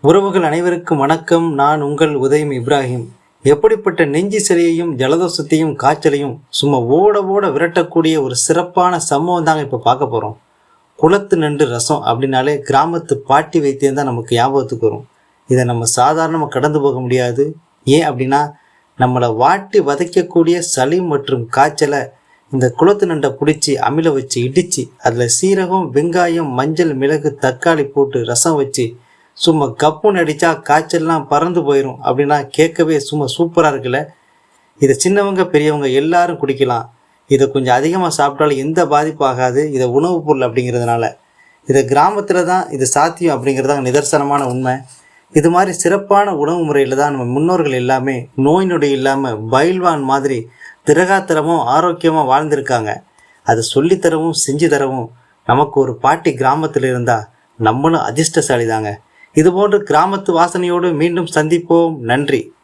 உறவுகள் அனைவருக்கும் வணக்கம். நான் உங்கள் உதயம் இப்ராஹிம். எப்படிப்பட்ட நெஞ்சு சளியையும் ஜலதோஷத்தையும் காய்ச்சலையும் சும்மா ஓட ஓட விரட்டக்கூடிய ஒரு சிறப்பான சம்பவம் தாங்க இப்போ பார்க்க போகிறோம். குளத்து நண்டு ரசம் அப்படின்னாலே கிராமத்து பாட்டி வைத்தியம் தான் நமக்கு ஞாபகத்துக்கு வரும். இதை நம்ம சாதாரணமாக கடந்து போக முடியாது. ஏன் அப்படின்னா, நம்மளை வாட்டி வதைக்கக்கூடிய சளி மற்றும் காய்ச்சலை இந்த குளத்து நண்டை பிடிச்சி அமில வச்சு இடித்து அதில் சீரகம், வெங்காயம், மஞ்சள், மிளகு, தக்காளி போட்டு ரசம் வச்சு சும்மா கப்புன்னு அடித்தா காய்ச்சல்லாம் பறந்து போயிடும் அப்படின்னா கேட்கவே சும்மா சூப்பராக இருக்குல்ல. இதை சின்னவங்க பெரியவங்க எல்லாரும் குடிக்கலாம். இதை கொஞ்சம் அதிகமாக சாப்பிட்டாலும் எந்த பாதிப்பும் ஆகாது. இதை உணவுப் பொருள் அப்படிங்கிறதுனால இதை கிராமத்தில் தான் இது சாத்தியம் அப்படிங்கிறதாங்க நிதர்சனமான உண்மை. இது மாதிரி சிறப்பான உணவு முறையில் தான் நம்ம முன்னோர்கள் எல்லாமே நோய் நொடி இல்லாமல் பயில்வான் மாதிரி திரகாத்திரமும் ஆரோக்கியமாக வாழ்ந்திருக்காங்க. அதை சொல்லித்தரவும் செஞ்சு தரவும் நமக்கு ஒரு பாட்டி கிராமத்தில் இருந்தால் நம்மளும் அதிர்ஷ்டசாலி தாங்க. இதுபோன்று கிராமத்து வாசனையோடு மீண்டும் சந்திப்போம். நன்றி.